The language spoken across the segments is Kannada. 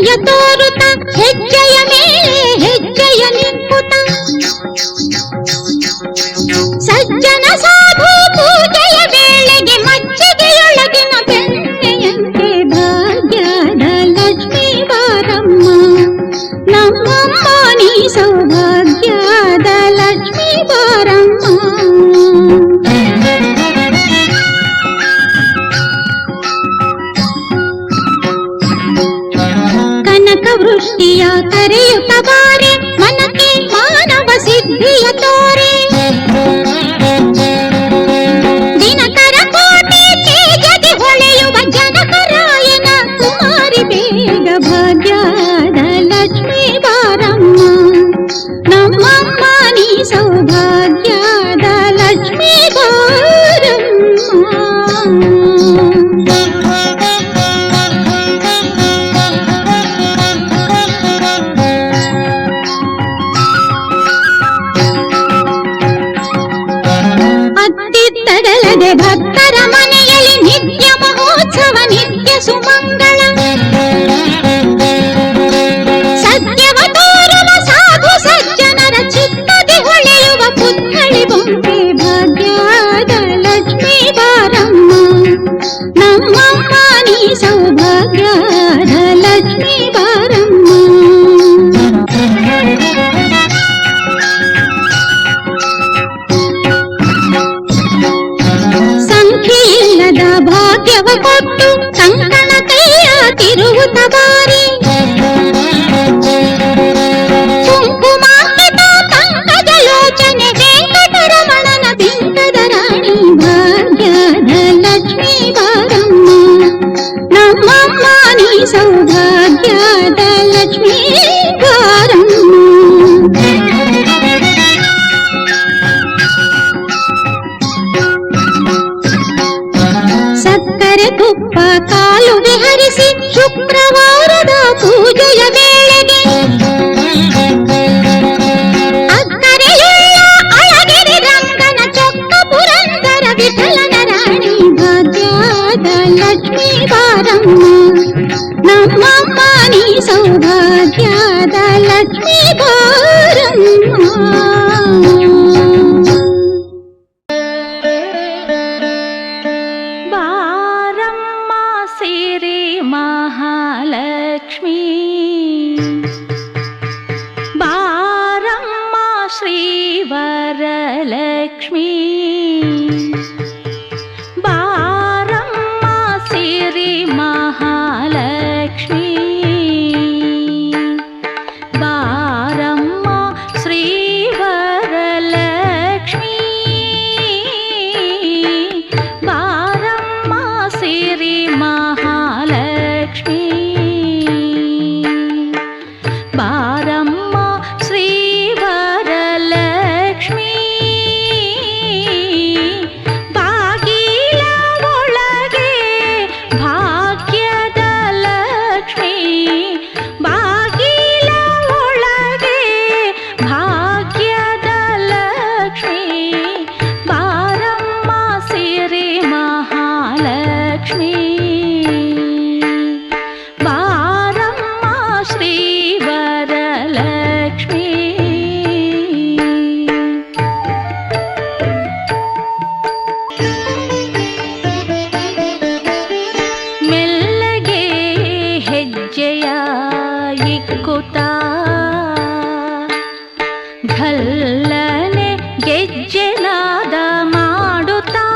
ಭಕ್ತಿಯ ತೋರುತ್ತ ಹೆಜ್ಜೆಯ ಮೇಲೆ ಹೆಜ್ಜೆಯ ನಿಂಪುತ ಸಜ್ಜನ ಸಾಧು ಪೂಜೆಯ ವೇಳೆಗೆ ಮಜ್ಜಿಗೆಯೊಳಗಿನ ಬೆಣ್ಣೆಯಂತೆ ಭಾಗ್ಯದ ಲಕ್ಷ್ಮೀ ಬಾರಮ್ಮ ನಮ್ಮಮ್ಮ ನೀ ಸೌಭಾಗ್ಯದ ಲಕ್ಷ್ಮೀ ಬಾರಮ್ಮ. ವೃಷ್ಟಿಯ ಕರೆಯುತ್ತ ಬಾರೆ ಮನಕ್ಕೆ ಮಾನವ ಸಿದ್ಧಿಯ ತೋರೆ ದಿನಕರ ಕೋಟೆ ತೇಜದಿ ಹೊಳೆಯುವ ಜನಕರಾಯನ ಕುಮಾರಿ ಬೇಗ ಭಾಗ್ಯದ ಲಕ್ಷ್ಮೀ ಬಾರಮ್ಮ ನಮ್ಮಮ್ಮ ನೀ ಸೌಭಾಗ್ಯದ ಲಕ್ಷ್ಮೀ ಬಾರಮ್ಮ. ಭಕ್ತರ ಮನೆಯಲ್ಲಿ ನಿತ್ಯ ಮಹೋತ್ಸವ ನಿತ್ಯ ಸುಮಂಗಳ ಸತ್ಯವ ತೋರುವ ಸಾಧು ಸಜ್ಜನರ ಚಿತ್ತದಿ ಹೊಳೆಯುವ ಪುತ್ಥಳಿ ಬೊಂಬೆ ಭಾಗ್ಯದ ಲಕ್ಷ್ಮೀ ಬಾರಮ್ಮ ನಮ್ಮಮ್ಮ ನೀ ಸೌಭಾಗ್ಯದ ಲಕ್ಷ್ಮೀ ಬಾರಮ್ಮ. ಸಂಖ್ಯೆಯಿಲ್ಲದ ಭಾಗ್ಯವ ಕೊಟ್ಟು ಕಂಕಣ ಕೈಯ ತಿರುವುತ ಬಾರಿ ಕುಂಕುಮಾಂಕಿತ ಪಂಕಜ ಲೋಚನೆ ವೆಂಕಟರಮಣನ ಬಿಂಕದ ರಾಣಿ ಭಾಗ್ಯದ ಲಕ್ಷ್ಮೀ ಬಾರಮ್ಮ ನಮ್ಮಮ್ಮ ನೀ ಸೌಭಾಗ್ಯದ ಲಕ್ಷ್ಮೀ ಬಾರಮ್ಮ. ಸಕ್ಕರೆ ತುಪ್ಪ ಕಾಲು ವಿಹರಿಸಿ ಶುಕ್ರವಾರದ ಪೂಜೆಯ ವೇಳೆಗೆ ಅಕ್ಕರೆಯುಳ್ಳ ಅಳಗಿರಿ ರಂಗನ ಚೊಕ್ಕ ಪುರಂದರ ವಿಠಲನ ರಾಣಿ ಭಾಗ್ಯದ ಲಕ್ಷ್ಮೀ ಬಾರಮ್ಮ ನಮ್ಮಮ್ಮ ನೀ ಸೌಭಾಗ್ಯದ ಲಕ್ಷ್ಮೀ ಬಾರಮ್ಮ. ಮಹಾಲಕ್ಷ್ಮೀ ಬಾರಮ್ಮ ಶ್ರೀವರಲಕ್ಷ್ಮೀ ಬಾರಮ್ಮ ಸಿರಿ ಮಹಾಲಕ್ಷ್ಮೀ ಬಾರಮ್ಮ ಶ್ರೀವರಲಕ್ಷ್ಮೀ ಬಾರಮ್ಮ ಸಿರಿ ಮಹಾಲಕ್ಷ್ಮೀ ಬಾರಮ್ಮ ಶ್ರೀವರಲಕ್ಷ್ಮೀ ಬಾಗಿಲ ಒಳಗೆ ಭಾಗ್ಯದ ಲಕ್ಷ್ಮೀ ಬಾಗಿಲ ಒಳಗೆ ಭಾಗ್ಯದ ಲಕ್ಷ್ಮೀ ಬಾರಮ್ಮ ಸಿರಿ ಮಹಾಲಕ್ಷ್ಮೀ ಬಾರಮ್ಮ ಶ್ರೀವರಲಕ್ಷ್ಮೀ. ಮೆಲ್ಲಗೆ ಹೆಜ್ಜೆಯ ಇಕ್ಕುತ್ತಾ ಘಲ್ಲನೆ ಗೆಜ್ಜೆನಾದ ಮಾಡುತ್ತಾ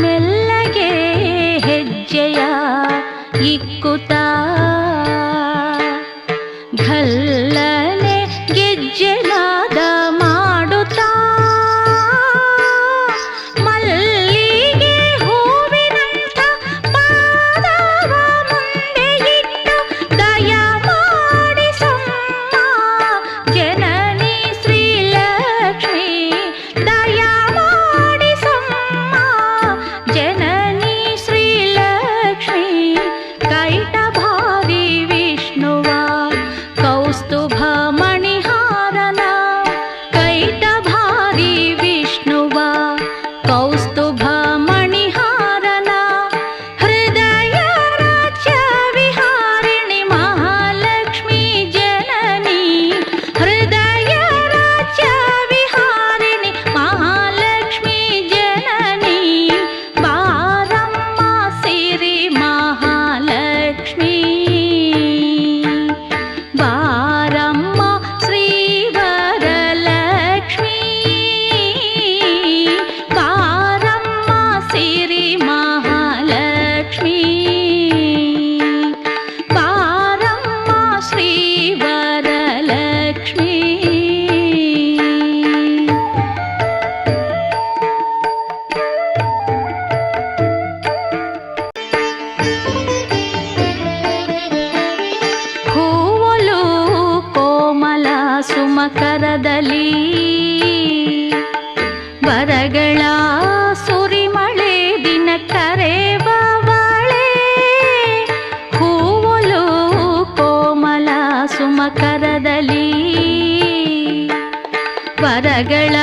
ಮೆಲ್ಲಗೆ ಹೆಜ್ಜೆಯ ಇಕ್ಕುತ್ತಾ ಘಲ್ಲನೆ ಗೆಜ್ಜೆನಾದ ಮಾಡುತ್ತಾ ಮಲ್ಲಿಗೆ ಹೂವಿನಂಥ ಪಾದವ ಮುಂದೆ ಇಟ್ಟು ದಯ ಮಾಡಿಸಮ್ಮ ಜನನಿ ಶ್ರೀಲಕ್ಷ್ಮೀ ಕರದಲ್ಲಿ ವರಗಳ ಸುರಿಮಳೆ ದಿನ ಕರೆಬವಳೆ ಹೂವಲು ಕೋಮಲ ಸುಮಕರದಲ್ಲಿ ವರಗಳ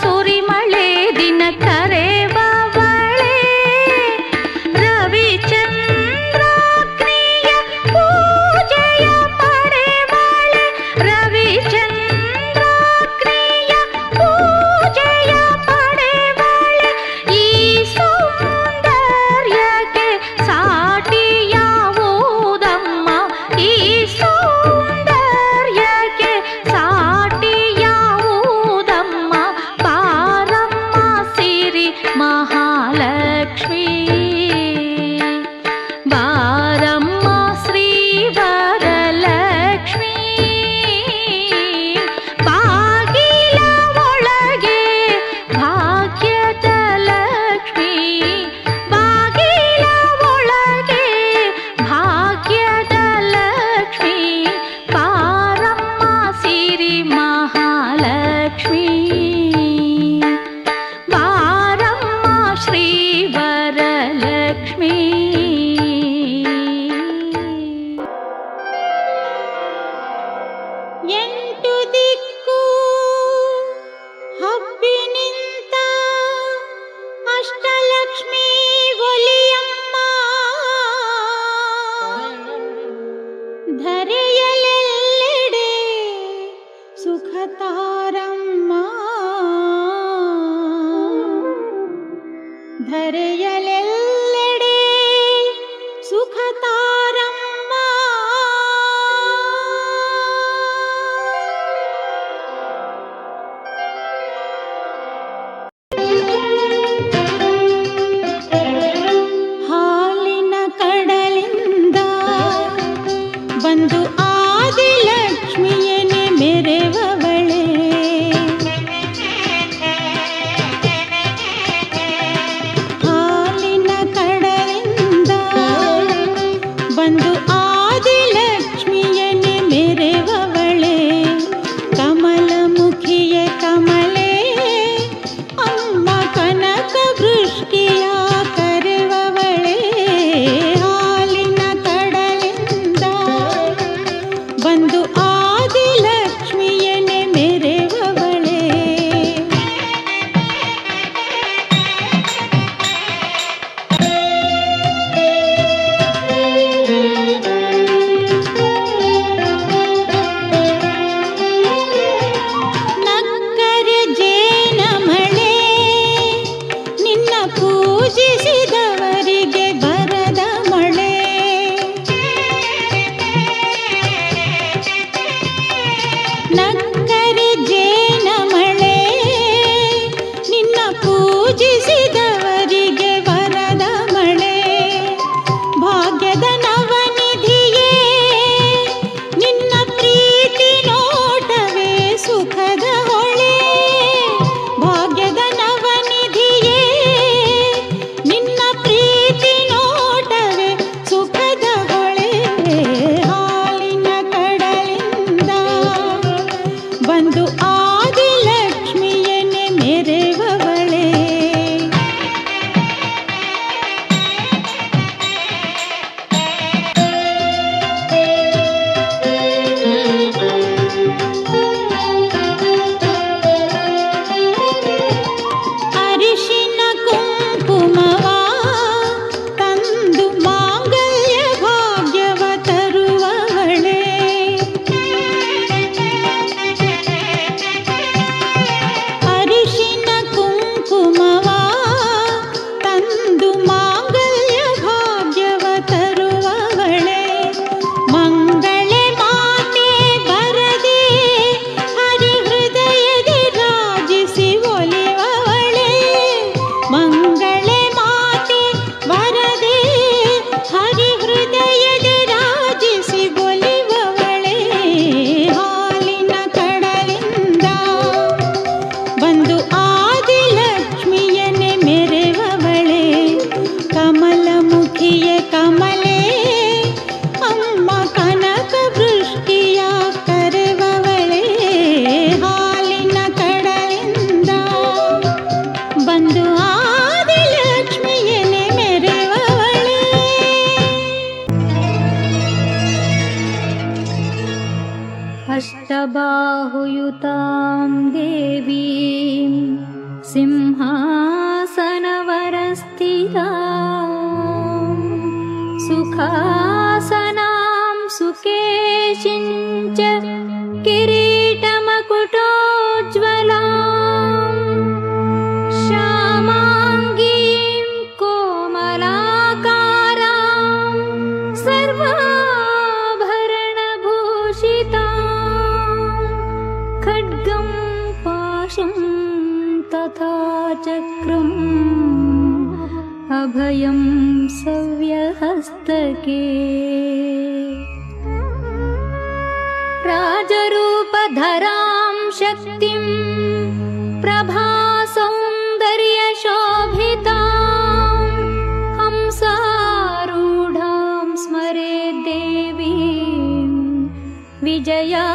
ಸುರಿಮಳೆ ದಿನ ಕರೆಬವಳೆ ರವಿಚಂದ್ರಾಗ್ನಿಯ ಪೂಜೆಯ ಪಡೆವಳೆ ರವಿಚಂದ್ರಾಗ್ನಿಯ ಪೂಜೆಯ ಪಡೆವಳೆ ಈ ಸೌಂದರ್ಯಕ್ಕೆ ಸಾಟಿಯಾವುದಮ್ಮ ಈ ಸೌಂದರ್ಯಕ್ಕೆ ಸಾಟಿಯಾವುದಮ್ಮ सिंहासनवरस्थिता सुखासनां सुकेशिञ्च किरीटमकुटोज्ज्वलाम् श्यामाङ्गीं कोमलाकारां सर्वाभरणभूषितां खड्गं पाशं तथा चक्रम् अभयं सव्यहस्तके राजरूपधरां शक्तिं प्रभासौन्दर्यशोभितां हंसारूढां स्मरेत् देवीं विजया